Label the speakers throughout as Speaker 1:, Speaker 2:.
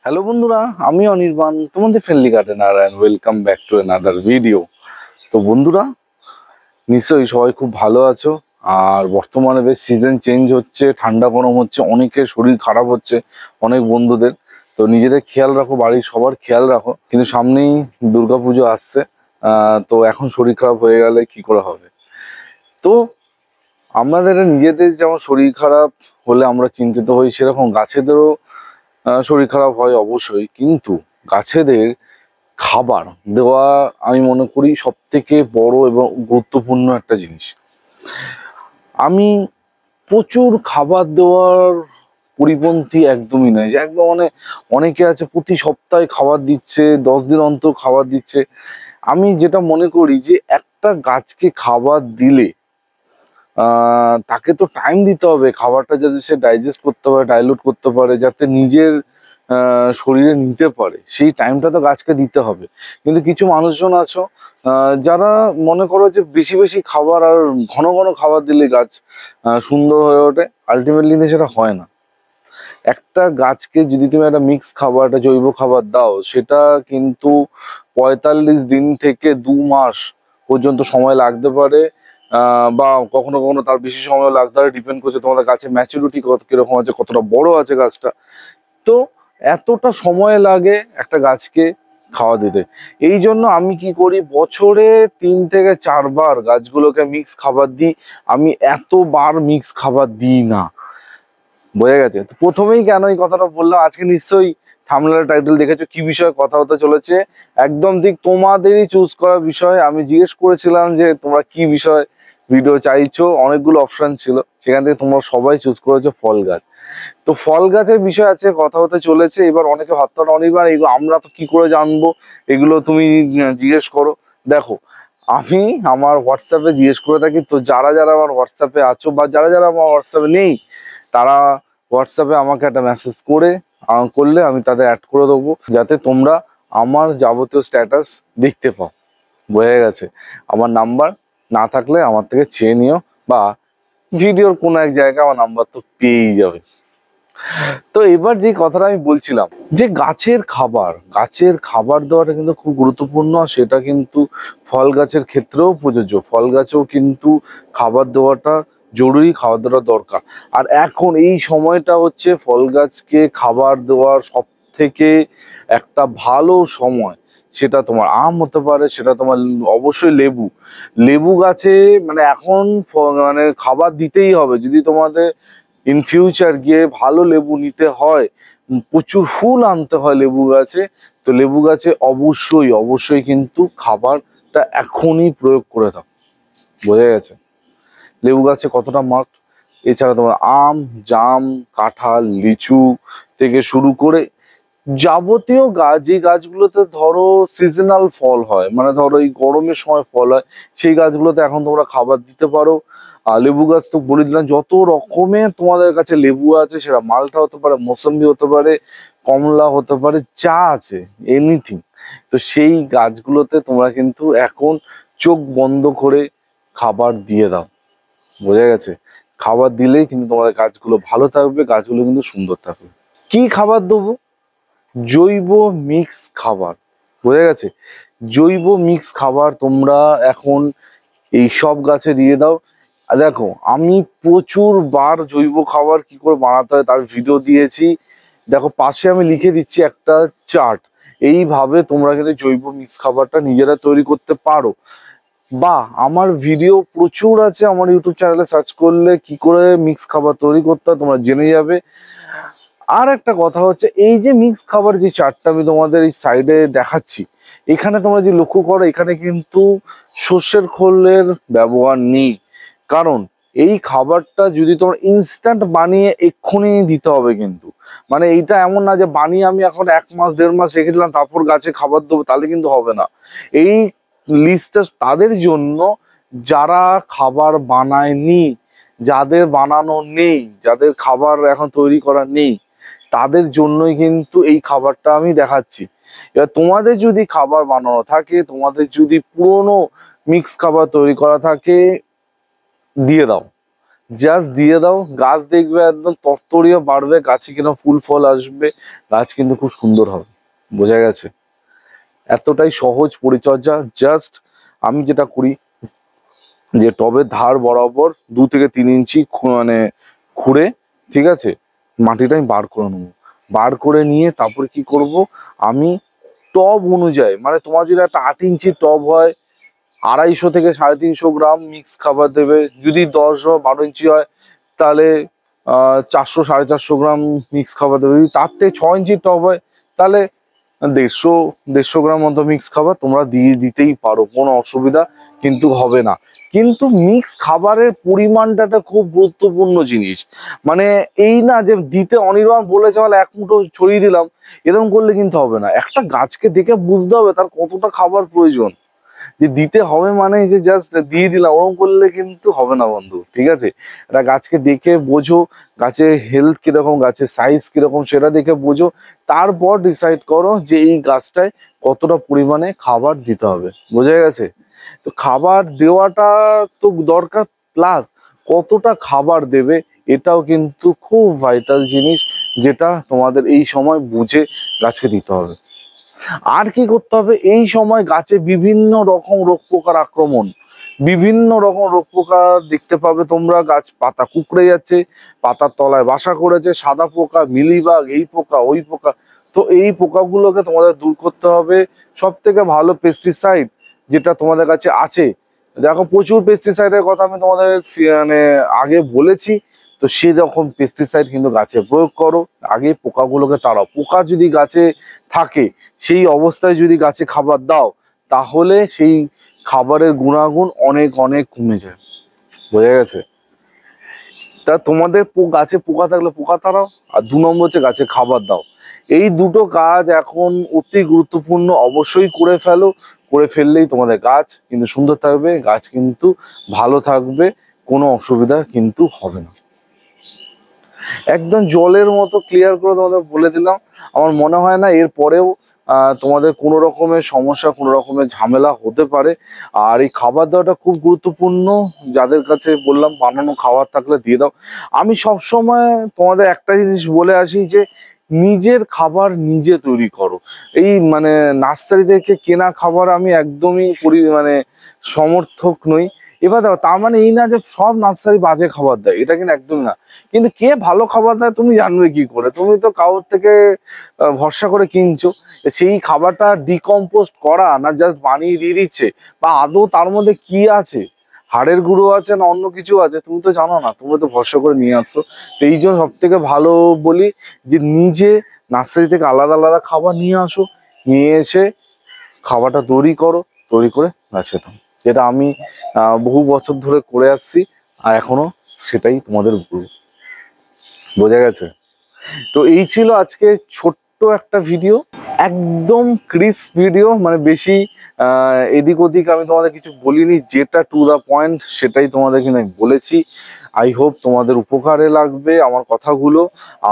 Speaker 1: Hello বন্ধুরা, আমি অনির্বাণ, তোমাদের friendly gardener and welcome back to another video. তো বন্ধুরা, নিশ্চয়ই সবাই খুব ভালো আছো। আর বর্তমানে বেশ সিজন চেঞ্জ হচ্ছে, ঠান্ডা গরম হচ্ছে, অনেকের শরীর খারাপ হচ্ছে, অনেক বন্ধুদের। তো নিজেদের খেয়াল রাখো, বাড়ির সবার খেয়াল রাখো, কিন্তু সামনেই দুর্গাপুজো আসছে। তো এখন শরীর খারাপ হয়ে গেলে কি করে হবে? তো আমাদের নিজেদের যেমন শরীর খারাপ হলে আমরা চিন্তিত হই, সেরকম গাছেদেরও শরীর খারাপ হয় অবশ্যই, কিন্তু গাছেদের খাবার দেওয়া আমি মনে করি সব থেকে বড় এবং গুরুত্বপূর্ণ একটা জিনিস। আমি প্রচুর খাবার দেওয়ার পরিপন্থী একদমই নয়, যে একদম মানে অনেকে আছে প্রতি সপ্তাহে খাবার দিচ্ছে, 10 দিন অন্তর খাবার দিচ্ছে। আমি যেটা মনে করি যে একটা গাছকে খাবার দিলে তাকে তো টাইম দিতে হবে, খাবারটা যাতে সে ডাইজেস্ট করতে পারে, ডাইলুট করতে পারে, যাতে নিজের শরীরে নিতে পারে, সেই টাইমটা তো গাছকে দিতে হবে। কিন্তু কিছু মানুষজন আছো যারা মনে করো যে বেশি বেশি খাবার আর ঘন ঘন খাবার দিলে গাছ সুন্দর হয়ে ওঠে। আলটিমেটলি সেটা হয় না। একটা গাছকে যদি তুমি একটা মিক্স খাবার, একটা জৈব খাবার দাও, সেটা কিন্তু 45 দিন থেকে 2 মাস পর্যন্ত সময় লাগতে পারে, বা কখনো কখনো তার বেশি সময় লাগতে পারে, ডিপেন্ড করছে তোমাদের গাছের ম্যাচুরিটি কত কিরকম আছে, কতটা বড় আছে গাছটা। তো এতটা সময় লাগে একটা গাছকে খাওয়া দিতে। এই জন্য আমি কি করি, বছরে 3 থেকে 4 বার গাছগুলোকে মিক্স খাবার দিই। আমি এতবার মিক্স খাবার দিই না। বোঝা গেছে? তো প্রথমেই কেন এই কথাটা বললাম, আজকে নিশ্চয়ই থাম্বনেলের টাইটেল দেখেছো কি বিষয়ে কথা হতে চলেছে। একদম ঠিক তোমাদেরই চুজ করা বিষয়। আমি জিজ্ঞেস করেছিলাম যে তোমরা কি বিষয় ভিডিও চাইছো, অনেকগুলো অপশন ছিল, সেখান থেকে তোমরা সবাই চুজ করেছো ফল গাছ। তো ফল গাছের বিষয় আছে কথা হতে চলেছে। এবার অনেকে ভাবতে অনির্বাণ, এগুলো আমরা তো কি করে জানবো, এগুলো তুমি জিজ্ঞেস করো। দেখো, আমি আমার হোয়াটসঅ্যাপে জিজ্ঞেস করে থাকি। তো যারা যারা আমার হোয়াটসঅ্যাপে আছো বা যারা যারা আমার হোয়াটসঅ্যাপে নেই, তারা হোয়াটসঅ্যাপে আমাকে একটা মেসেজ করলে আমি তাদের অ্যাড করে দেবো, যাতে তোমরা আমার যাবতীয় স্ট্যাটাস দেখতে পাও। বোঝা গেছে? আমার নাম্বার না থাকলে আমার থেকে চেয়ে নিও, বা ভিডিওর কোনো এক জায়গায় আমার নাম্বার তো পেয়েই যাবে। তো এবার যে কথাটা আমি বলছিলাম, যে গাছের খাবার দেওয়াটা কিন্তু খুব গুরুত্বপূর্ণ। সেটা কিন্তু ফল গাছের ক্ষেত্রেও প্রযোজ্য। ফল গাছেও কিন্তু খাবার দেওয়াটা জরুরি, খাবার দেওয়াটা দরকার। আর এখন এই সময়টা হচ্ছে ফল গাছকে খাবার দেওয়ার সব থেকে একটা ভালো সময়। সেটা তোমার আম হতে পারে, সেটা তোমার অবশ্যই লেবু। লেবু গাছে মানে এখন মানে খাবার দিতেই হবে যদি তোমাদের ইন ফিউচার গিয়ে ভালো লেবু নিতে হয়, প্রচুর ফুল আনতে হয় লেবু গাছে। তো লেবু গাছে অবশ্যই অবশ্যই কিন্তু খাবারটা এখনই প্রয়োগ করে দাও। বোঝা গেছে? লেবু গাছে কতটা মাস্ট। এছাড়া তোমার আম, জাম, কাঁঠাল, লিচু থেকে শুরু করে যাবতীয় গাছ, যে গাছগুলোতে ধরো সিজনাল ফল হয়, মানে ধরো এই গরমের সময় ফল হয়, সেই গাছগুলোতে এখন তোমরা খাবার দিতে পারো। আর লেবু গাছ তো বলে দিলাম, যত রকমের তোমাদের কাছে লেবু আছে, সেটা মালটা হতে পারে, মৌসম্বি হতে পারে, কমলা হতে পারে, যা আছে এনিথিং। তো সেই গাছগুলোতে তোমরা কিন্তু এখন চোখ বন্ধ করে খাবার দিয়ে দাও। বোঝা গেছে? খাবার দিলেই কিন্তু তোমাদের গাছগুলো ভালো থাকবে, গাছগুলো কিন্তু সুন্দর থাকবে। কি খাবার দেবো? জৈব মিক্স খাবার। বোঝা গেছে? জৈব মিক্স খাবার তোমরা এখন এই সব গাছে দিয়ে দাও। আর দেখো, আমি প্রচুর বার জৈব খাবার কি করে বানাতে হয় তার ভিডিও দিয়েছি। দেখো, পাশে আমি লিখে দিচ্ছি একটা চার্ট। এইভাবে তোমরা কিন্তু জৈব মিক্স খাবারটা নিজেরা তৈরি করতে পারো। বা আমার ভিডিও প্রচুর আছে, আমার ইউটিউব চ্যানেলে সার্চ করলে কি করে মিক্স খাবার তৈরি করতে হয় তোমরা জেনে যাবে। আর একটা কথা হচ্ছে, এই যে মিক্স খাবার যে চার্টটা আমি তোমাদের এই সাইডে দেখাচ্ছি, এখানে তোমরা যে লক্ষ্য করো, এখানে কিন্তু সর্ষের খোলের ব্যবহার নেই। কারণ এই খাবারটা যদি তোমার ইনস্ট্যান্ট বানিয়ে এক্ষুনি দিতে হবে কিন্তু, মানে এইটা এমন না যে বানিয়ে আমি এখন 1 মাস 1.5 মাস রেখে দিলাম তারপর গাছে খাবার দেবো, তাহলে কিন্তু হবে না। এই লিস্টটা তাদের জন্য যারা খাবার বানায়নি, যাদের বানানো নেই, যাদের খাবার এখন তৈরি করা নেই, তাদের জন্যই কিন্তু এই খাবারটা আমি দেখাচ্ছি। এবার তোমাদের যদি খাবার বানানো থাকে, তোমাদের যদি পুরনো মিক্স খাবার তৈরি করা থাকে, দিয়ে দাও। জাস্ট দিয়ে দাও, গাছ দেখবে একদম তরতরিয়ে বাড়বে, গাছে কিনা ফুল ফল আসবে, গাছ কিন্তু খুব সুন্দর হবে। বোঝা গেছে? এতটাই সহজ পরিচর্যা। জাস্ট আমি যেটা করি যে টবের ধার বরাবর 2 থেকে 3 ইঞ্চি মানে খুঁড়ে, ঠিক আছে, মাটিটা আমি বার করে নেবো। বার করে নিয়ে তারপরে কি করব, আমি টব অনুযায়ী, মানে তোমার যদি একটা 8 ইঞ্চি টব হয় 250 থেকে 350 গ্রাম মিক্স খাবার দেবে। যদি 10 বা 12 ইঞ্চি হয় তাহলে 400 450 গ্রাম মিক্স খাবার দেবে। যদি তার থেকে 6 ইঞ্চির টব হয় তাহলে 150 গ্রাম মতো মিক্স খাবার তোমরা দিতেই পারো, কোনো অসুবিধা কিন্তু হবে না। কিন্তু মিক্স খাবারের পরিমাণটা একটা খুব গুরুত্বপূর্ণ জিনিস। মানে এই না যে দিতে অনির্বাণ বলেছে মানে 1 মুঠো ছড়িয়ে দিলাম, এরকম করলে কিন্তু হবে না। একটা গাছকে দেখে বুঝতে হবে তার কতটা খাবার প্রয়োজন। যে দিতে হবে মানে যে জাস্ট দিয়ে দিলাম ওরকম করলে কিন্তু হবে না বন্ধু, ঠিক আছে? এটা গাছকে দেখে বোঝো, গাছের হেলথ কিরকম, গাছের সাইজ কিরকম সেটা দেখে বোঝো, তারপর ডিসাইড করো যে এই গাছটায় কতটা পরিমাণে খাবার দিতে হবে। বোঝা গেছে? তো খাবার দেওয়াটা তো দরকার, প্লাস কতটা খাবার দেবে এটাও কিন্তু খুব ভাইটাল জিনিস, যেটা তোমাদের এই সময় বুঝে গাছকে দিতে হবে। আর কি করতে হবে, এই সময় গাছে বিভিন্ন রকম রোগ পোকার আক্রমণ, বিভিন্ন রকম রোগ পোকা দেখতে পাবে তোমরা। গাছ পাতা কুঁকড়ে যাচ্ছে, পাতার তলায় বাসা করেছে সাদা পোকা, মিলিবাগ, এই পোকা ওই পোকা। তো এই পোকাগুলোকে তোমাদের দূর করতে হবে। সব থেকে ভালো পেস্টিসাইড যেটা তোমাদের কাছে আছে, দেখো প্রচুর পেস্টিসাইডের কথা আমি তোমাদের মানে আগে বলেছি, তো সেই রকম পেস্টিসাইড কিন্তু গাছে প্রয়োগ করো। আগে পোকাগুলোকে তাড়াও। পোকা যদি গাছে থাকে সেই অবস্থায় যদি গাছে খাবার দাও তাহলে সেই খাবারের গুণাগুণ অনেক অনেক কমে যায়। বোঝা গেছে? তা তোমাদের গাছে পোকা থাকলে পোকা তাড়াও, আর 2 নম্বর হচ্ছে গাছে খাবার দাও। এই দুটো কাজ এখন অতি গুরুত্বপূর্ণ, অবশ্যই করে ফেলো। করে ফেললেই তোমাদের গাছ কিন্তু সুন্দর থাকবে, গাছ কিন্তু ভালো থাকবে, কোনো অসুবিধা কিন্তু হবে না। একদম জলের মতো ক্লিয়ার করে তোমাদের বলে দিলাম। আমার মনে হয় না এর পরেও তোমাদের কোনো রকমের সমস্যা, কোনো রকমের ঝামেলা হতে পারে। আর এই খাবার দেওয়াটা খুব গুরুত্বপূর্ণ। যাদের কাছে বললাম বানানো খাবার থাকলে দিয়ে দাও। আমি সব সময় তোমাদের একটা জিনিস বলে আসি যে নিজের খাবার নিজে তৈরি করো। এই মানে নার্সারি থেকে কেনা খাবার আমি একদমই মানে সমর্থক নই। এবার দেখো, তার মানে এই না যে সব নার্সারি বাজে খাবার দেয়, এটা কিন্তু একদম না। কিন্তু কে ভালো খাবার দেয় তুমি জানবে কি করে? তুমি তো কারোর থেকে ভরসা করে কিনছো। সেই খাবারটা ডিকম্পোস্ট করা না জাস্ট বানিয়ে দিয়ে দিচ্ছে, বা আদৌ তার মধ্যে কি আছে, হাড়ের গুঁড়ো আছে না অন্য কিছু আছে, তুমি তো জানো না, তুমি তো ভরসা করে নিয়ে আসছো। তো এই জন্য সব থেকে ভালো বলি যে নিজে নার্সারি থেকে আলাদা আলাদা খাবার নিয়ে আসো, নিয়ে এসে খাবারটা তৈরি করো, তৈরি করে গাছে দাও। যেটা আমি বহু বছর ধরে করে আসছি, আর এখনো সেটাই তোমাদের বলবো। বোঝা গেছে? তো এই ছিল আজকে ছোট্ট একটা ভিডিও, একদম ক্রিস্প ভিডিও, মানে বেশি এদিক ওদিক আমি তোমাদের কিছু বলিনি, যেটা টু দা পয়েন্ট সেটাই তোমাদের কিন্তু আমি বলেছি। আই হোপ তোমাদের উপকারে লাগবে আমার কথাগুলো।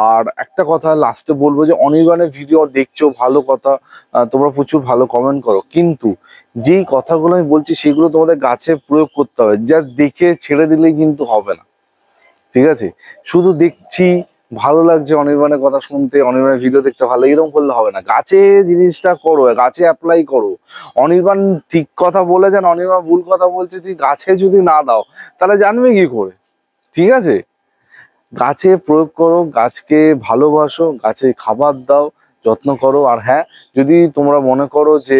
Speaker 1: আর একটা কথা লাস্টে বলবো যে অনির্বাণের ভিডিও দেখছো, ভালো কথা, তোমরা প্রচুর ভালো কমেন্ট করো, কিন্তু যেই কথাগুলো আমি বলছি সেগুলো তোমাদের গাছে প্রয়োগ করতে হবে। যা দেখে ছেড়ে দিলেই কিন্তু হবে না, ঠিক আছে? শুধু দেখছি ভালো লাগছে অনির্বাণের কথা শুনতে, অনির্বাণের ভিডিও দেখতে ভালো, এরকম করলে হবে না। গাছে জিনিসটা করো, গাছে অ্যাপ্লাই করো। অনির্বাণ ঠিক কথা বলেছেন, অনির্বাণ ভুল কথা বলছে, তুই গাছে যদি না দাও তাহলে জানবে কি করে? ঠিক আছে? গাছে প্রয়োগ করো, গাছকে ভালোবাসো, গাছে খাবার দাও, যত্ন করো। আর হ্যাঁ, যদি তোমরা মনে করো যে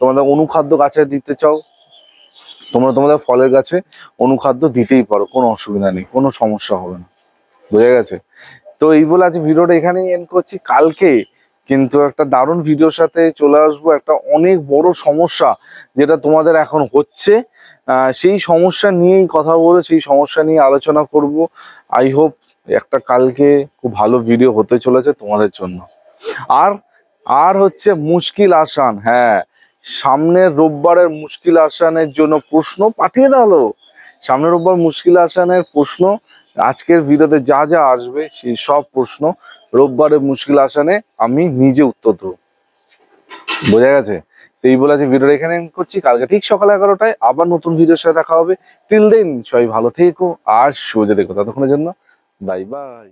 Speaker 1: তোমাদের অনুখাদ্য গাছে দিতে চাও, তোমরা তোমাদের ফলের গাছে অনুখাদ্য দিতেই পারো, কোনো অসুবিধা নেই, কোনো সমস্যা হবে না। বোঝা গেছে? তো এই বলে আজ ভিডিওটা এখানেই এন্ড করছি। কালকে কিন্তু একটা দারুণ ভিডিওর সাথে চলে আসবো। একটা অনেক বড় সমস্যা যেটা তোমাদের এখন হচ্ছে, সেই সমস্যা নিয়েই কথা বলে, সেই সমস্যা নিয়ে আলোচনা করব। আই হোপ একটা কালকে খুব ভালো ভিডিও হতে চলেছে তোমাদের জন্য। আর আর হচ্ছে মুশকিল আসান, হ্যাঁ, সামনের রোববারের মুশকিল আসানের জন্য প্রশ্ন পাঠিয়ে দাও। সামনের রোববার মুশকিল আসানের প্রশ্ন, আজকের ভিডিওতে যা যা আসবে সেই সব প্রশ্ন রোববারের মুশকিল আসানে আমি নিজে উত্তর দেবো। বোঝা গেছে? তো এই বলে আজকে ভিডিওটা এখানে end করছি। কালকে ঠিক সকাল 11টায় আবার নতুন ভিডিওর সাথে দেখা হবে। টিল দেন সবাই ভালো থেকো আর সোজা দেখো, ততক্ষণের জন্য বাই বাই।